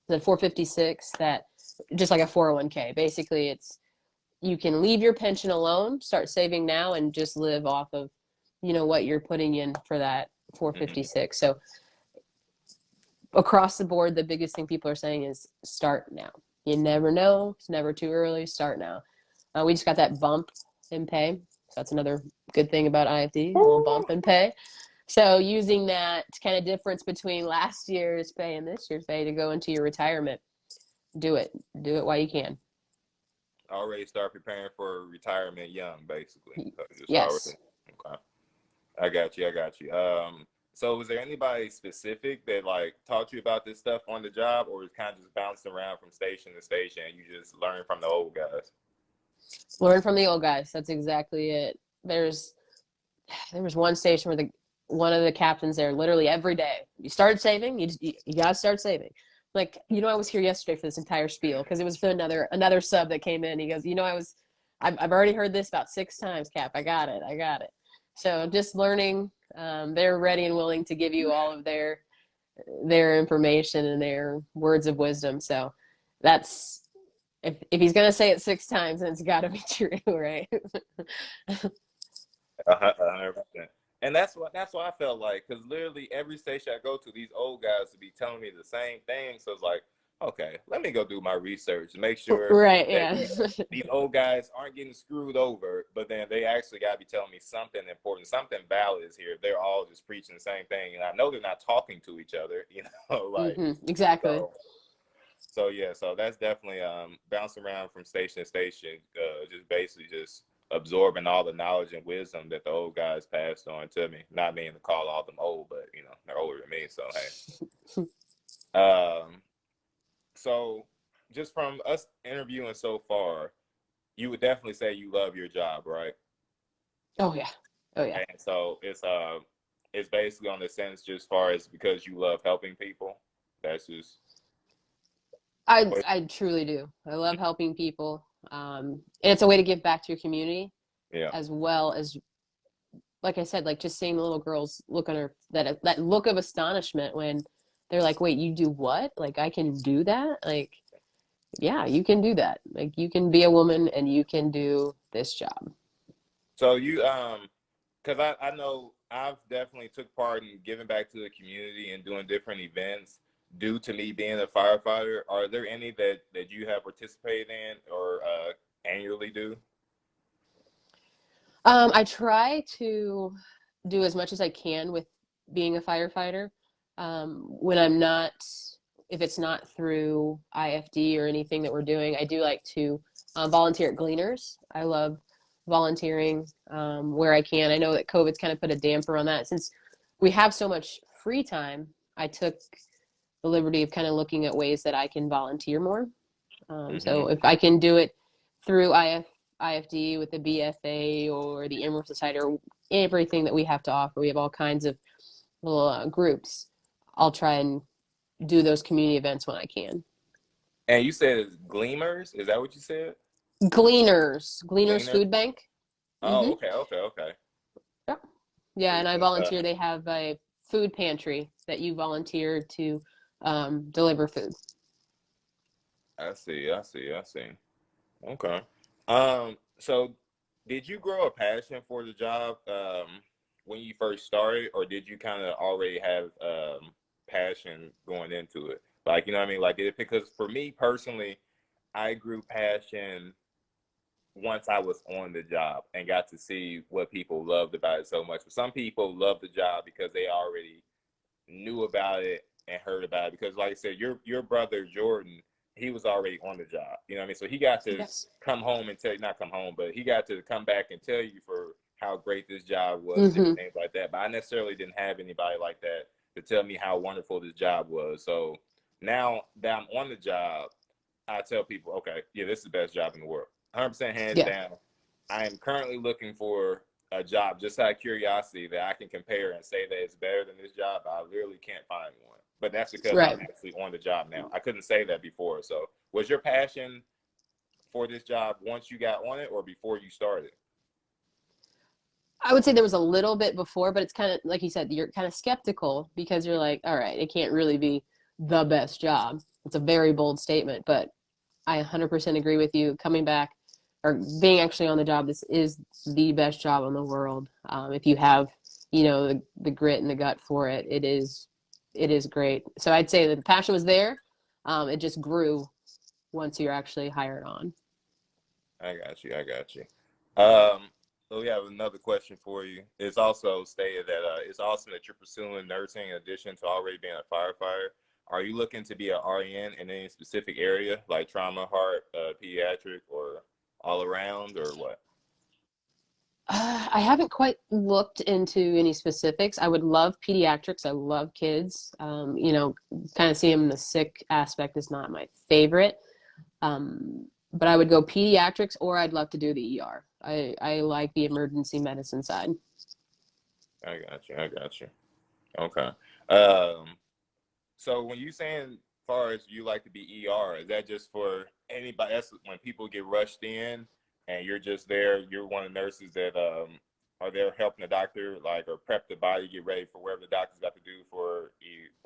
the 456 that just like a 401k. Basically, it's you can leave your pension alone, start saving now, and just live off of what you're putting in for that Mm-hmm. 456. So across the board, the biggest thing people are saying is start now. You never know. It's never too early. Start now. We just got that bump in pay. So that's another good thing about IFD, a little bump in pay. So using that kind of difference between last year's pay and this year's pay to go into your retirement, do it. Do it while you can. Already start preparing for retirement young, basically. So just Yes. already. Okay. I got you. So was there anybody specific that like taught you about this stuff on the job, or was kind of just bouncing around from station to station and you just learned from the old guys? Learn from the old guys. That's exactly it. There was one station where one of the captains there literally every day. You started saving, you gotta start saving. Like, I was here yesterday for this entire spiel because it was for another sub that came in. He goes, I've already heard this about 6 times, Cap. I got it. So just learning. They're ready and willing to give you all of their information and their words of wisdom. So that's if he's gonna say it 6 times, then it's got to be true, right? 100%. And that's what I felt like, because literally every station I go to, these old guys would be telling me the same thing. So it's like, okay, let me go do my research and make sure Right, that yeah. these old guys aren't getting screwed over, but then they actually got to be telling me something important, something valid is here. They're all just preaching the same thing, and I know they're not talking to each other, like Exactly. so. So yeah, so that's definitely bouncing around from station to station, just basically just absorbing all the knowledge and wisdom that the old guys passed on to me. Not meaning to call all them old, but they're older than me, so hey. So just from us interviewing so far, you would definitely say you love your job, right? Oh yeah. Oh yeah. And so it's basically on the sense just as far as because you love helping people. That's just I truly do. I love helping people. And it's a way to give back to your community yeah. as well as, like I said, like just seeing the little girls look on her, that look of astonishment when they're like, wait, you do what? Like I can do that? Like, yeah, you can do that. Like you can be a woman and you can do this job. So because I know I've definitely took part in giving back to the community and doing different events due to me being a firefighter. Are there any that you have participated in or annually do? I try to do as much as I can with being a firefighter. When I'm not, if it's not through IFD or anything that we're doing, I do like to volunteer at Gleaners. I love volunteering where I can. I know that COVID's kind of put a damper on that. Since we have so much free time, I took the liberty of kind of looking at ways that I can volunteer more. Mm-hmm. So if I can do it through IFD with the BFA or the Emerald Society or everything that we have to offer, we have all kinds of little groups. I'll try and do those community events when I can. And you said it's Gleamers? Is that what you said? Gleaners Gleaner? Food Bank. Oh, Mm-hmm. okay. Yeah, yeah, and I Because volunteer. They have a food pantry that you volunteer to deliver food. I see. Okay. So did you grow a passion for the job when you first started, or did you kind of already have passion going into it? Like, you know what I mean? Like, because for me personally, I grew passion once I was on the job and got to see what people loved about it so much. Some people love the job because they already knew about it and heard about it. Because, like I said, your brother Jordan, he was already on the job. You know what I mean? So he got to Yes. come home and tell you, not come home, but he got to come back and tell you for how great this job was and Mm-hmm. different things like that. But I necessarily didn't have anybody like that to tell me how wonderful this job was. So now that I'm on the job, I tell people, okay, yeah, this is the best job in the world. 100% hands Yeah. down. I am currently looking for a job just out of curiosity that I can compare and say that it's better than this job. I literally can't find one. But that's because I'm Right. actually on the job now. I couldn't say that before. So, was your passion for this job once you got on it or before you started? I would say there was a little bit before, but it's kind of like you said, you're kind of skeptical because you're like, all right, it can't really be the best job. It's a very bold statement, but I 100% agree with you. Coming back or being actually on the job, this is the best job in the world. If you have, the grit and the gut for it, it is great. So I'd say that the passion was there. It just grew once you're actually hired on. I got you. So we have another question for you. It's also stated that it's awesome that you're pursuing nursing in addition to already being a firefighter. Are you looking to be an RN in any specific area, like trauma, heart, pediatric, or all around, or what? I haven't quite looked into any specifics. I would love pediatrics. I love kids. Kind of seeing the sick aspect is not my favorite. But I would go pediatrics or I'd love to do the ER. I like the emergency medicine side. I got you. Okay. Um, so when you saying as far as you like to be ER, is that just for anybody? That's when people get rushed in and you're just there. You're one of the nurses that are there helping the doctor, like, or prep the body, get ready for whatever the doctor's got to do for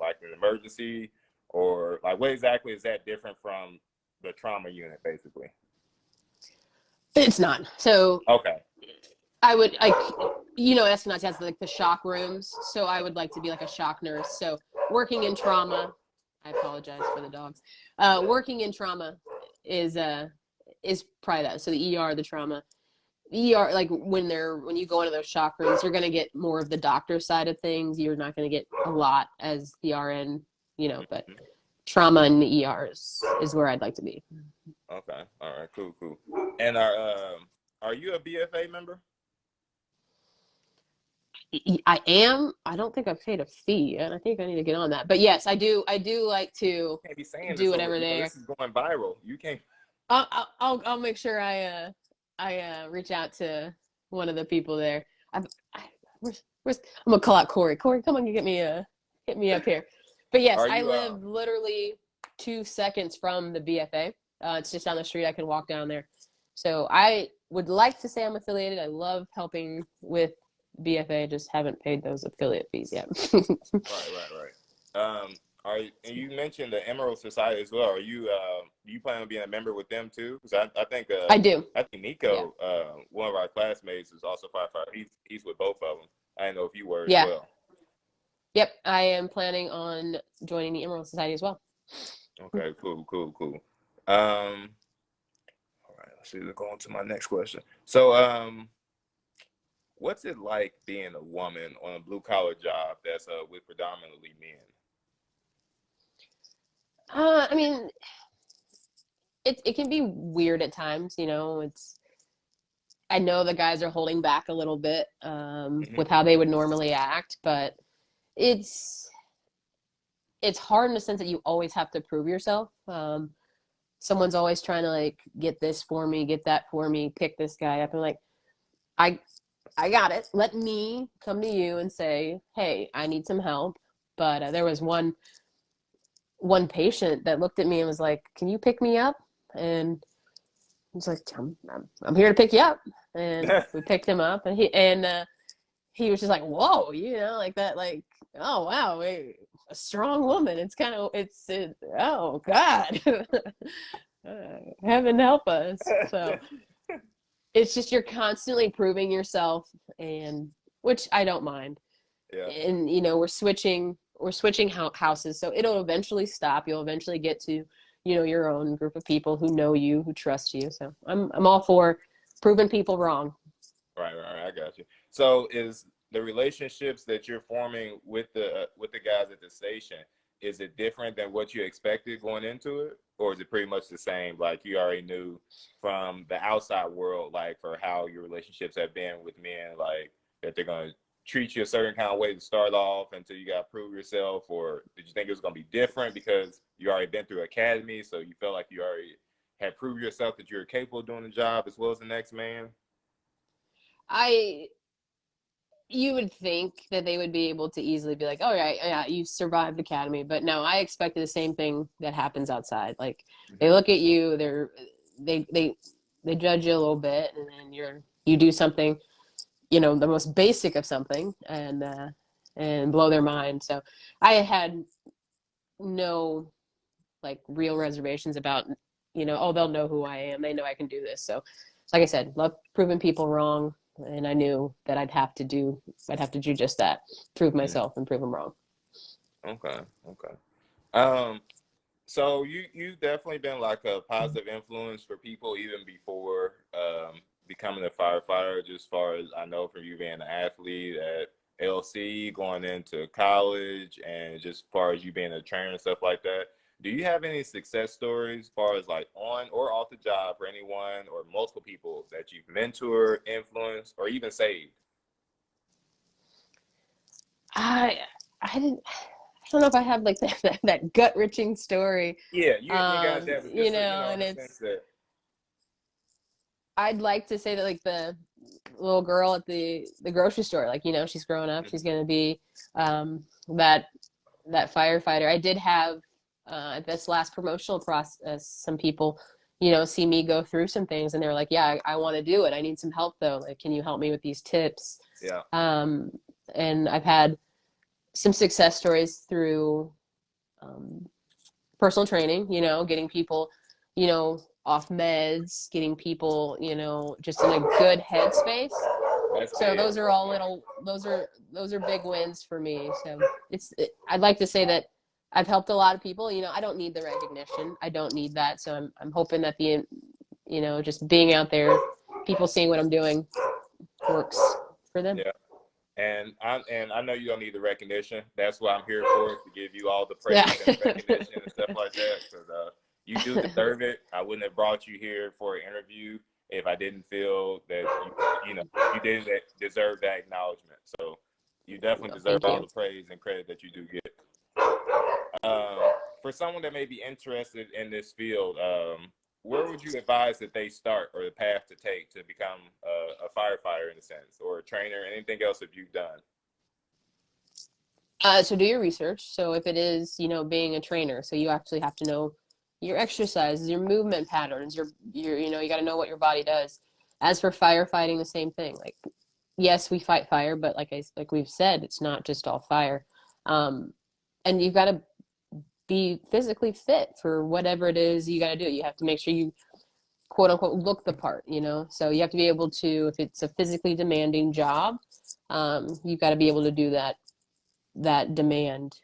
like an emergency, or like what exactly is that different from? the trauma unit, basically? It's not. So Okay. I would like, you know, astronauts has like the shock rooms. So I would like to be like a shock nurse. So working in trauma, I apologize for the dogs. Working in trauma is probably that. So the ER, the trauma, ER, like when you go into those shock rooms, you're gonna get more of the doctor side of things. You're not gonna get a lot as the RN, you know, but trauma and the ER is where I'd like to be. Okay. All right. Cool. Cool. And are you a BFA member? I am. I don't think I've paid a fee, and I think I need to get on that. But yes, I do. I do like to You can't be saying do this over. whatever they. This is going viral. You can't. I'll make sure I reach out to one of the people there. I where's I'm gonna call out Corey. Corey, come on, you get me up here. But yes, Are I you? live literally 2 seconds from the BFA. It's just down the street. I can walk down there. So I would like to say I'm affiliated. I love helping with BFA. Just haven't paid those affiliate fees yet. Right. And you mentioned the Emerald Society as well. Do you plan on being a member with them too? Because I think I do. I think Nico, one of our classmates, is also a firefighter. He's with both of them. I didn't know if you were as well. Yep, I am planning on joining the Emerald Society as well. Okay, cool. All right, let's go on to my next question. So, what's it like being a woman on a blue collar job that's with predominantly men? I mean, it can be weird at times, you know. I know the guys are holding back a little bit with how they would normally act, but it's hard in the sense that you always have to prove yourself. Someone's always trying to like get this for me, get that for me, pick this guy up, and like I got it. Let me come to you and say, hey, I need some help. But there was one patient that looked at me and was like, can you pick me up? And I was like, I'm here to pick you up. And we picked him up, and he was just like, whoa, you know, like that, like, oh wow, a strong woman. It's kind of oh God, heaven help us. So it's just you're constantly proving yourself, and which I don't mind. Yeah. And you know, we're switching houses, so it'll eventually stop. You'll eventually get to, you know, your own group of people who know you, who trust you. So I'm all for proving people wrong. Right. I got you. So is the relationships that you're forming with the guys at the station, is it different than what you expected going into it, or is it pretty much the same? Like you already knew from the outside world, like for how your relationships have been with men, like that they're gonna treat you a certain kind of way to start off until you got to prove yourself, or did you think it was going to be different because you already been through academy, so you felt like you already had proved yourself that you're capable of doing the job as well as the next man? You would think that they would be able to easily be like, oh yeah, you survived academy, but no, I expected the same thing that happens outside. Like they look at you, they judge you a little bit, and then you do something, you know, the most basic of something, and blow their mind. So I had no like real reservations about, you know, oh, they'll know who I am, they know I can do this. So like I said, love proving people wrong, and I knew that I'd have to do just that, prove myself and prove them wrong. Okay. Um, so you've definitely been like a positive influence for people even before becoming a firefighter. Just as far as I know from you being an athlete at LC, going into college, and just as far as you being a trainer and stuff like that. Do you have any success stories as far as like on or off the job for anyone or multiple people that you've mentored, influenced, or even saved? I didn't. I don't know if I have like that gut wrenching story. Yeah, you got that, but You just know, in and the sense that. I'd like to say that like the little girl at the grocery store, like, you know, she's growing up, she's going to be that firefighter. I did have at this last promotional process, some people, you know, see me go through some things, and they're like, yeah, I want to do it. I need some help though. Like, can you help me with these tips? Yeah. And I've had some success stories through personal training, you know, getting people, off meds, getting people, just in a good headspace. So those are all those are big wins for me. So I'd like to say that I've helped a lot of people. I don't need the recognition. I don't need that. So I'm hoping that just being out there, people seeing what I'm doing works for them. Yeah. And I know you don't need the recognition. That's what I'm here for, to give you all the praise and recognition and stuff like that. Because you do deserve it. I wouldn't have brought you here for an interview if I didn't feel that you didn't deserve that acknowledgement. So you definitely deserve all the praise and credit that you do get. For someone that may be interested in this field, where would you advise that they start, or the path to take to become a firefighter, in a sense, or a trainer? Anything else that you've done? So do your research. So if it is, being a trainer, so you actually have to know your exercises, your movement patterns, you got to know what your body does. As for firefighting, the same thing. Like, yes, we fight fire, but like we've said, it's not just all fire. And you've got to be physically fit for whatever it is you got to do. You have to make sure you, quote unquote, look the part, so you have to be able to, if it's a physically demanding job, you've got to be able to do that demand.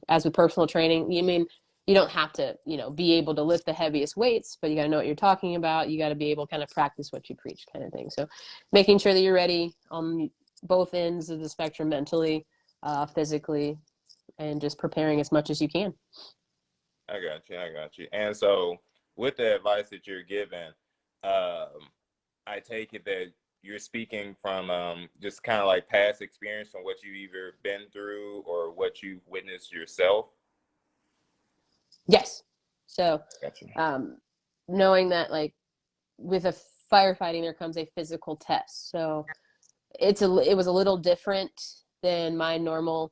As with personal training, you don't have to, be able to lift the heaviest weights, but you got to know what you're talking about. You got to be able to kind of practice what you preach, kind of thing. So making sure that you're ready on both ends of the spectrum, mentally, physically, and just preparing as much as you can. I got you. And so with the advice that you're given, I take it that you're speaking from just kind of like past experience, from what you've either been through or what you've witnessed yourself. Yes. So, Gotcha. Knowing that, like, with a firefighting, there comes a physical test. So it was a little different than my normal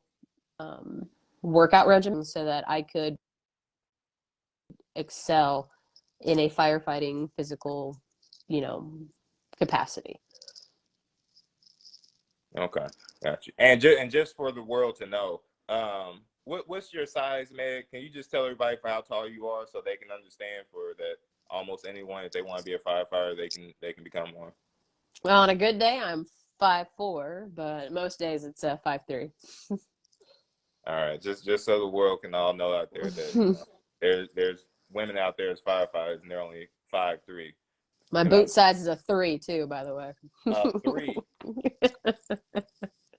workout regimen, so that I could excel in a firefighting physical, capacity. Okay, got you. And just for the world to know, what's your size, Meg? Can you just tell everybody for how tall you are, so they can understand, for that almost anyone, if they want to be a firefighter, they can become one. Well, on a good day, I'm 5'4", but most days it's 5'3". All right, just so the world can all know out there that there's women out there as firefighters and they're only 5'3". My boot size is a 3 too, by the way. 3.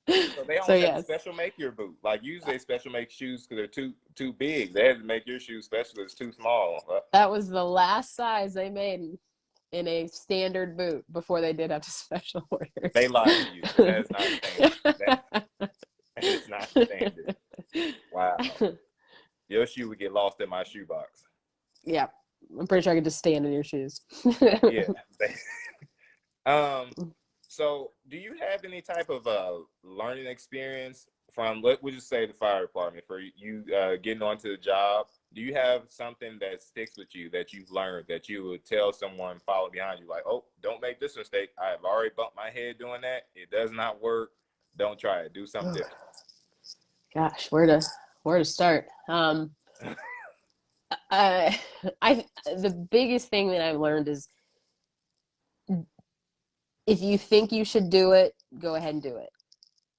So they So almost have to yes. special make your boot. Like, usually they special make shoes because they're too big. They had to make your shoes special. It's too small. That was the last size they made in a standard boot before they did have to special order. They lied to you. That is not standard. That is not standard. Wow. Your shoe would get lost in my shoebox. Yeah. I'm pretty sure I could just stand in your shoes. Yeah. So do you have any type of learning experience from, what would you say, the fire department, for you getting onto the job? Do you have something that sticks with you that you've learned that you would tell someone following behind you, like, oh, don't make this mistake. I have already bumped my head doing that. It does not work. Don't try it. Do something different. Gosh, where to start? The biggest thing that I've learned is, if you think you should do it, go ahead and do it.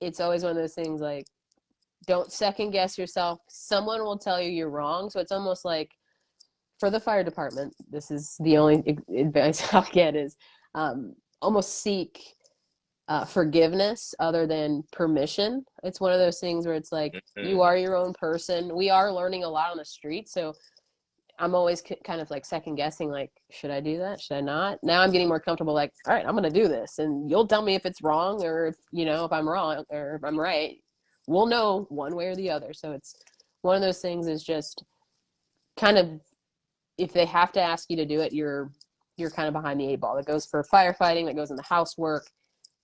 It's always one of those things, like, don't second guess yourself. Someone will tell you you're wrong. So it's almost like, for the fire department, this is the only advice I'll get, is almost seek forgiveness other than permission. It's one of those things where it's like, you are your own person. We are learning a lot on the street. So I'm always kind of like second guessing, like, should I do that? Should I not? Now I'm getting more comfortable, like, all right, I'm going to do this. And you'll tell me if it's wrong, or if I'm wrong, or if I'm right. We'll know one way or the other. So it's one of those things, is just kind of, if they have to ask you to do it, you're kind of behind the 8 ball. That goes for firefighting, that goes in the housework.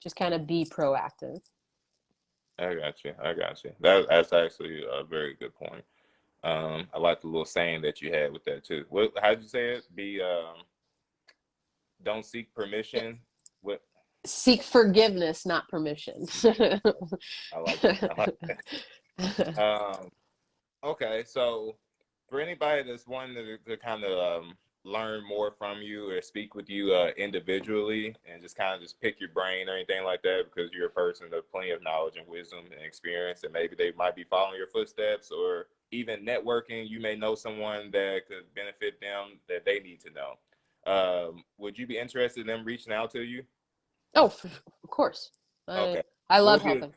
Just kind of be proactive. I got you. That's actually a very good point. I like the little saying that you had with that too. How did you say it? Don't seek permission. What? Seek forgiveness, not permission. I like that. Okay, so for anybody that's wanting to kind of learn more from you or speak with you individually and just kind of just pick your brain or anything like that, because you're a person of plenty of knowledge and wisdom and experience, and maybe they might be following your footsteps, or even networking. You may know someone that could benefit them that they need to know. Would you be interested in them reaching out to you? Oh, of course. I Okay. I What love would be helping.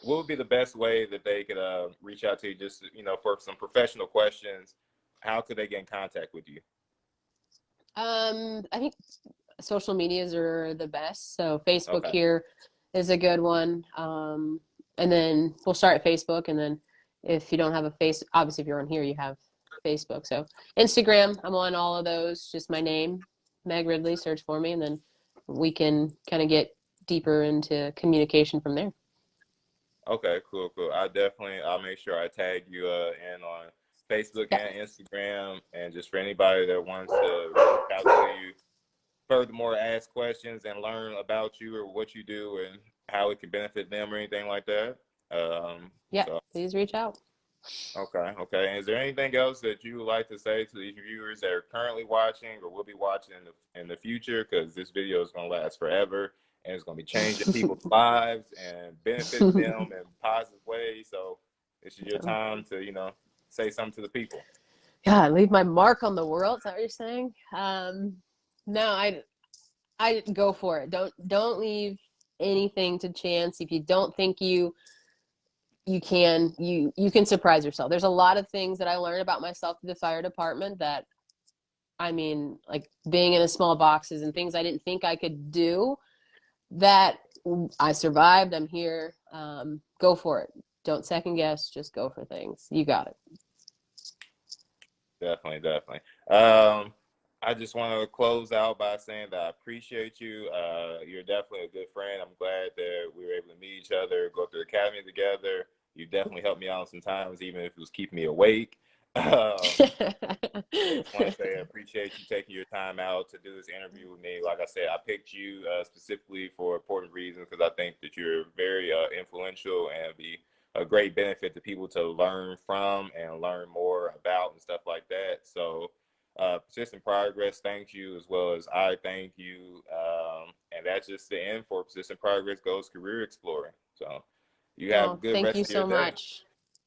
what would be the best way that they could reach out to you, just for some professional questions? How could they get in contact with you? I think social medias are the best. So Facebook Okay. here is a good one. And then we'll start at Facebook, and then if you don't have a face, obviously if you're on here, you have Facebook. So Instagram, I'm on all of those. Just my name, Meg Ridley. Search for me, and then we can kind of get deeper into communication from there. Okay, cool, cool. I'll make sure I tag you in on Facebook Yeah. and Instagram, and just for anybody that wants to reach out to you, furthermore, ask questions and learn about you or what you do and how it can benefit them or anything like that. Yeah. So Please reach out. okay, okay. And is there anything else that you would like to say to these viewers that are currently watching or will be watching in the future? Because this video is going to last forever and it's going to be changing people's lives and benefiting them in positive ways. So this is your time to, say something to the people. Yeah, leave my mark on the world. Is that what you're saying? No, I go for it. Don't leave anything to chance. If you don't think you can surprise yourself. There's a lot of things that I learned about myself through the fire department that, I mean, like being in the small boxes and things I didn't think I could do, that I survived. I'm here. Go for it. Don't second guess. Just go for things. You got it. Definitely, definitely. Um, I just want to close out by saying that I appreciate you. You're definitely a good friend. I'm glad that we were able to meet each other, go through the academy together. You definitely helped me out sometimes, even if it was keeping me awake. I just want to say I appreciate you taking your time out to do this interview with me. Like I said, I picked you specifically for important reasons, because I think that you're very influential and be a great benefit to people to learn from and learn more about and stuff like that. So, Persistent Progress thanks you, as well as I thank you. And that's just the end for Persistent Progress Goes Career Exploring. So, you have a Oh, good thank rest you of your so day. much.